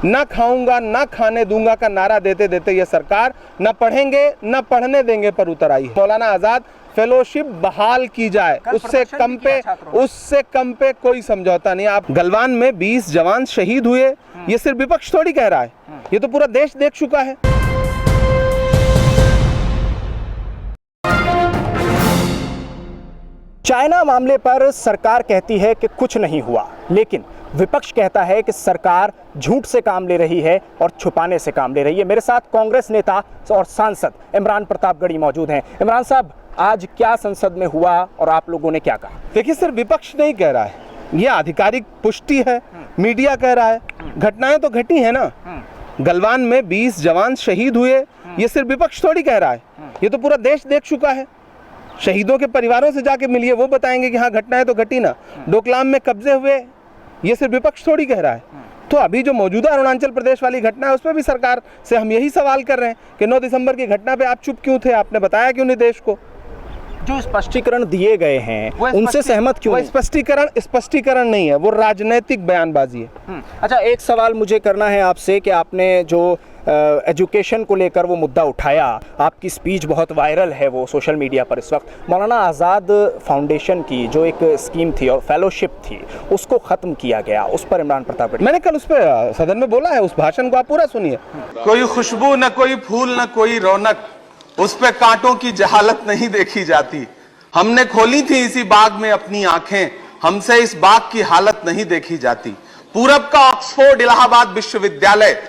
ना खाऊंगा ना खाने दूंगा का नारा देते देते ये सरकार न पढ़ेंगे न पढ़ने देंगे पर उतर आई। मौलाना आजाद फेलोशिप बहाल की जाए, उससे कम पे कोई समझौता नहीं। आप गलवान में 20 जवान शहीद हुए, ये सिर्फ विपक्ष थोड़ी कह रहा है, ये तो पूरा देश देख चुका है। चाइना मामले पर सरकार कहती है कि कुछ नहीं हुआ, लेकिन विपक्ष कहता है कि सरकार झूठ से काम ले रही है और छुपाने से काम ले रही है। मेरे साथ कांग्रेस नेता और सांसद इमरान प्रतापगढ़ी मौजूद हैं। इमरान साहब, आज क्या संसद में हुआ और आप लोगों ने क्या कहा? देखिए, सिर्फ विपक्ष नहीं कह रहा है, ये आधिकारिक पुष्टि है, मीडिया कह रहा है, घटनाएं तो घटी है ना। गलवान में 20 जवान शहीद हुए, ये सिर्फ विपक्ष थोड़ी कह रहा है, ये तो पूरा देश देख चुका है। शहीदों के परिवारों से जाके मिलिए, वो बताएंगे कि हाँ घटनाएं तो घटी ना। डोकलाम में कब्जे हुए, ये सिर्फ विपक्ष थोड़ी कह रहा है। तो अभी जो मौजूदा अरुणाचल प्रदेश वाली घटना है, उसमें भी सरकार से हम यही सवाल कर रहे हैं कि 9 दिसंबर की घटना पे आप चुप क्यों थे, आपने बताया क्यों नहीं देश को? जो स्पष्टीकरण दिए गए हैं उनसे सहमत क्यों? वो स्पष्टीकरण नहीं है, वो राजनीतिक बयानबाजी है। अच्छा, एक सवाल मुझे करना है आपसे कि आपने जो एजुकेशन को लेकर वो मुद्दा उठाया, आपकी स्पीच बहुत वायरल है वो सोशल मीडिया पर इस वक्त। मौलाना आज़ाद फाउंडेशन की जो एक स्कीम थी और फेलोशिप थी, उसको ख़त्म किया गया, उस पर इमरान प्रतापगढ़ी, मैंने कल उस पर सदन में बोला है, उस भाषण को आप पूरा सुनिए। कोई खुशबू न कोई फूल न कोई रौनक, उस पे कांटों की जहालत नहीं देखी जाती। हमने खोली थी इसी बाग में अपनी आंखें, हमसे इस बाग की हालत नहीं देखी जाती। पूरब का ऑक्सफोर्ड इलाहाबाद विश्वविद्यालय,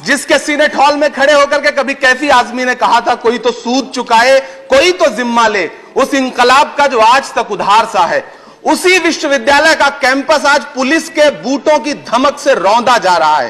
जिसके सीनेट हॉल में खड़े होकर के कभी कैफी आजमी ने कहा था कोई तो सूद चुकाए, कोई तो जिम्मा ले, उस इनकलाब का जो आज तक उधार सा है, उसी विश्वविद्यालय का कैंपस आज पुलिस के बूटों की धमक से रौंदा जा रहा है।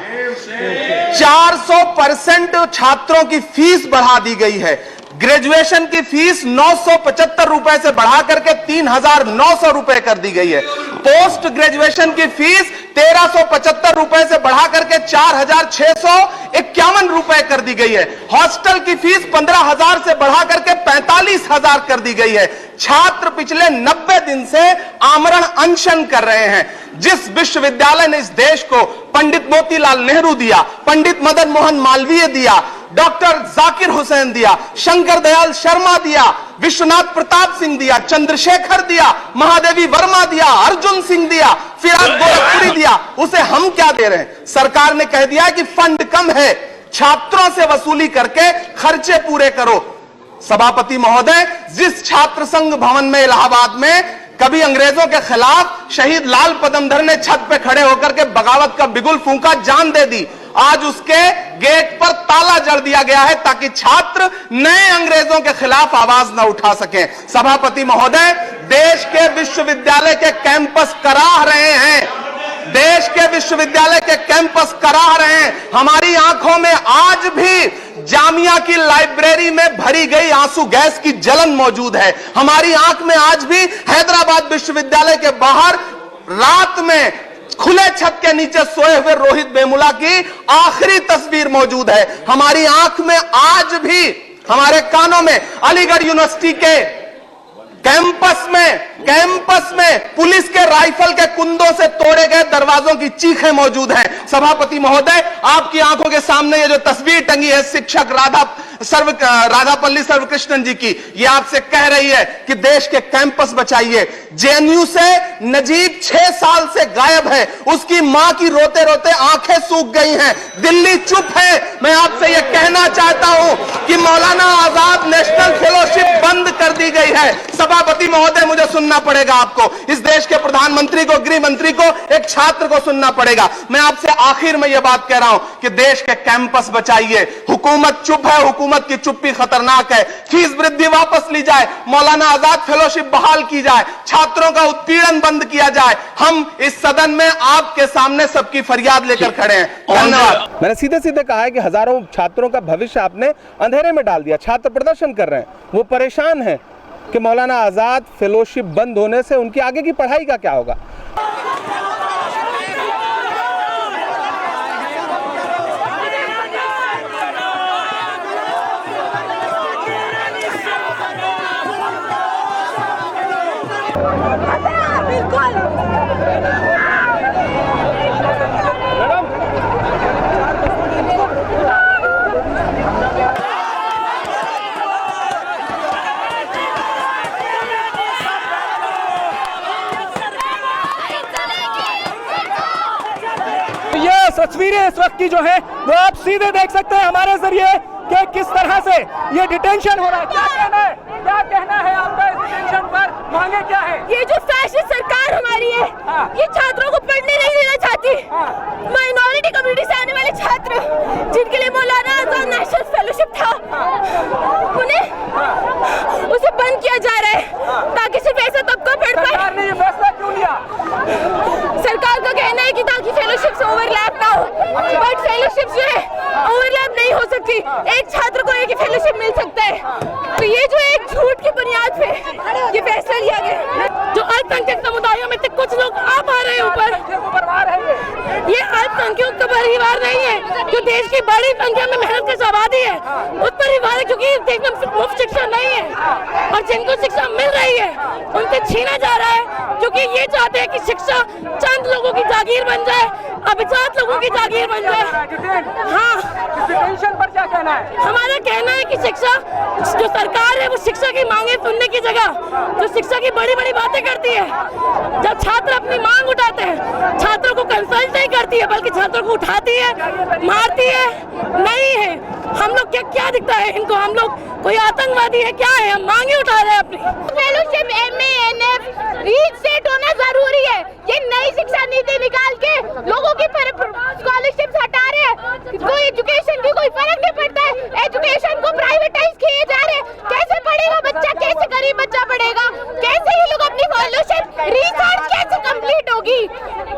400% छात्रों की फीस बढ़ा दी गई है। ग्रेजुएशन की फीस 975 रुपए से बढ़ा करके 3,900 रुपए कर दी गई है। पोस्ट ग्रेजुएशन की फीस 1,375 रुपए से बढ़ा करके 4,651 रुपए कर दी गई है। हॉस्टल की फीस 15,000 से बढ़ा करके 45,000 कर दी गई है। छात्र पिछले 90 दिन से आमरण अनशन कर रहे हैं। जिस विश्वविद्यालय ने इस देश को पंडित मोतीलाल नेहरू दिया, पंडित मदन मोहन मालवीय दिया, डॉक्टर जाकिर हुसैन दिया, शंकर दयाल शर्मा दिया, विश्वनाथ प्रताप सिंह दिया, चंद्रशेखर दिया, महादेवी वर्मा दिया, अर्जुन सिंह दिया, फिराद गोरखपुरी दिया, उसे हम क्या दे रहे हैं? सरकार ने कह दिया कि फंड कम है, छात्रों से वसूली करके खर्चे पूरे करो। सभापति महोदय, जिस छात्र संघ भवन में इलाहाबाद में कभी अंग्रेजों के खिलाफ शहीद लाल पदमधर ने छत पे खड़े होकर के बगावत का बिगुल फूंका, जान दे दी, आज उसके गेट पर ताला जड़ दिया गया है ताकि छात्र नए अंग्रेजों के खिलाफ आवाज न उठा सकें। सभापति महोदय, देश के विश्वविद्यालय के कैंपस कराह रहे हैं, देश के विश्वविद्यालय के कैंपस कराह रहे हैं। हमारी आंखों में आज भी जामिया की लाइब्रेरी में भरी गई आंसू गैस की जलन मौजूद है। हमारी आंख में आज भी हैदराबाद विश्वविद्यालय के बाहर रात में खुले छत के नीचे सोए हुए रोहित वेमुला की आखिरी तस्वीर मौजूद है। हमारी आंख में आज भी, हमारे कानों में अलीगढ़ यूनिवर्सिटी के कैंपस में पुलिस के राइफल के कुंदों से तोड़े गए दरवाजों की चीखें मौजूद हैं। सभापति महोदय, आपकी आंखों के सामने ये जो तस्वीर टंगी है शिक्षक राधापल्ली सर्वकृष्णन जी की, ये आपसे कह रही है कि देश के कैंपस बचाइए। जेएनयू से नजीब 6 साल से गायब है, उसकी मां की रोते रोते आंखें सूख गई हैं। दिल्ली चुप है। मैं आपसे यह कहना चाहता हूं कि मौलाना आजाद नेशनल फेलोशिप बंद कर दी गई है। सभापति महोदय, मुझे सुनना पड़ेगा आपको, इस देश के प्रधानमंत्री को, गृह मंत्री को, एक छात्र को सुनना पड़ेगा। मैं आपसे आखिर में यह बात कह रहा हूं कि देश के कैंपस बचाइए। हुकूमत चुप है, हुकूमत की चुप्पी खतरनाक है। फीस वृद्धि वापस ली जाए, मौलाना आजाद फेलोशिप बहाल की जाए, छात्रों का उत्पीड़न बंद किया जाए। हम इस सदन में आपके सामने सबकी फरियाद लेकर खड़े हैं। धन्यवाद। मैंने सीधे सीधे कहा है कि हजारों छात्रों का भविष्य आपने अंधेरे में डाल दिया। छात्र प्रदर्शन कर रहे हैं, वो परेशान हैं कि मौलाना आजाद फेलोशिप बंद होने से उनकी आगे की पढ़ाई का क्या होगा। तस्वीरें इस वक्त की जो है वो आप सीधे देख सकते हैं हमारे जरिए कि किस तरह से ये डिटेंशन हो रहा है। क्या कहना है आपका इस डिटेंशन पर? मांगे क्या है? ये जो फैशिस्ट सरकार हमारी है, ये छात्रों को पढ़ने नहीं देना चाहती। माइनॉरिटी कम्युनिटी से आने वाले छात्र जिनके लिए मौलाना आजाद नेशनल फेलोशिप था, उन्हें उसे बंद किया जा रहा है ताकि सिर्फ ऐसा तबका पढ़ पाए। सरकार ने ये फैसला क्यों लिया? सरकार का कहना है कि ताकि फेलोशिप से ओवरलैप ना हो, बट फेलोशिप जो है ओवरलैप नहीं हो सकती। एक छात्र को एक ही फेलोशिप मिल सकता है। तो ये जो एक झूठ की बुनियाद पे ये फैसला लिया गया, जो अल्पसंख्यक समुदायों में से कुछ लोग आप आ रहे हैं ऊपर, ये अल्पसंख्यक का परिवार नहीं है, जो देश की बड़ी संख्या में मेहनत कश आबादी है उस परिवार है, क्योंकि इस देश में मुफ्त शिक्षा नहीं है और जिनको शिक्षा मिल रही है उनसे छीना जा रहा है, क्योंकि ये चाहते हैं कि शिक्षा चंद लोगों की जागीर बन जाए, अभिजात लोगों की जागीर बन जाए। हाँ, पर क्या कहना है? हमारा कहना है कि शिक्षा जो सरकार है वो शिक्षा की मांगे सुनने की जगह जो शिक्षा की बड़ी बड़ी बातें करती है, जब छात्र अपनी मांग उठाते हैं छात्रों को कंसल्ट नहीं करती है बल्कि छात्रों को उठाती है, मारती है। नहीं है, हम लोग क्या दिखता है इनको? हम लोग कोई आतंकवादी है क्या है? हम मांगे उठा रहे हैं अपनी। फेलोशिप MA NF रीसेट होना जरूरी है। ये नई शिक्षा नीति निकाल के लोगों की स्कॉलरशिप हटा रहे हैं, कोई एजुकेशन की कोई फर्क नहीं पड़ता है। एजुकेशन को प्राइवेटाइज किए जा रहे हैं। कैसे पढ़ेगा बच्चा? कैसे गरीब बच्चा पढ़ेगा? कैसे ये लोग अपनी फेलोशिप रिसर्च कैसे कंप्लीट होगी?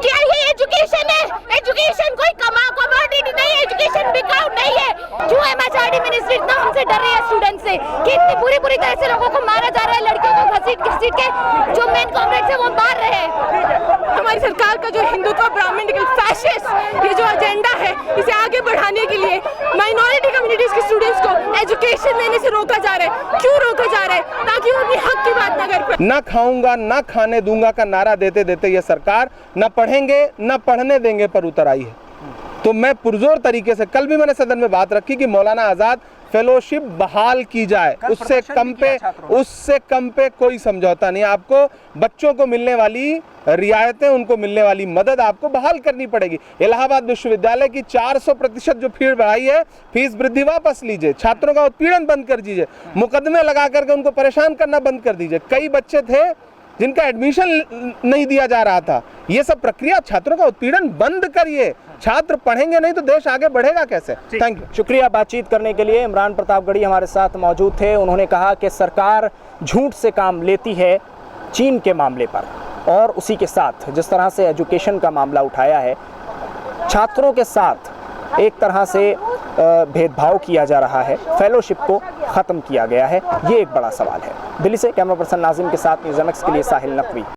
क्या ये एजुकेशन है? एजुकेशन कोई कमोडिटी नहीं है, एजुकेशन बिकाऊ नहीं है। क्यों MHRD मिनिस्ट्री इतना हमसे डर रही है स्टूडेंट से कि इतनी पूरी तरह से लोगों को मारा जा रहा है, लड़कियों को घसीट के जो मेन कॉमरेड्स है वो मार रहे हैं। हमारी सरकार का जो हिंदुत्व ब्राह्मणिकल फैशिस्ट ये जो एजेंडा है, इसे आगे बढ़ाने के लिए माइनॉरिटी कम्युनिटीज के स्टूडेंट्स को एजुकेशन लेने से रोका जा रहा है। क्यों रोका जा रहा है? ताकि वो अपने हक की बात ना कर पाए। ना खाऊंगा ना खाने दूंगा का नारा देते देते ये सरकार ना पढ़ेंगे ना पढ़ने देंगे पर उतर आई है। तो मैं पुरजोर तरीके से, कल भी मैंने सदन में बात रखी कि मौलाना आजाद फेलोशिप बहाल की जाए, उससे कम पे कोई समझौता नहीं। आपको बच्चों को मिलने वाली रियायतें, उनको मिलने वाली मदद आपको बहाल करनी पड़ेगी। इलाहाबाद विश्वविद्यालय की 400% जो फीस बढ़ाई है, फीस वृद्धि वापस लीजिए, छात्रों का उत्पीड़न बंद कर दीजिए, मुकदमे लगा करके उनको परेशान करना बंद कर दीजिए। कई बच्चे थे जिनका एडमिशन नहीं दिया जा रहा था। ये सब प्रक्रिया, छात्रों का उत्पीड़न बंद करिए। छात्र पढ़ेंगे नहीं तो देश आगे बढ़ेगा कैसे? Thank you. शुक्रिया बातचीत करने के लिए। इमरान प्रतापगढ़ी हमारे साथ मौजूद थे। उन्होंने कहा कि सरकार झूठ से काम लेती है चीन के मामले पर, और उसी के साथ जिस तरह से एजुकेशन का मामला उठाया है, छात्रों के साथ एक तरह से भेदभाव किया जा रहा है, फेलोशिप को ख़त्म किया गया है, ये एक बड़ा सवाल है। दिल्ली से कैमरा पर्सन नाजिम के साथ न्यूज़ MX के लिए साहिल नकवी।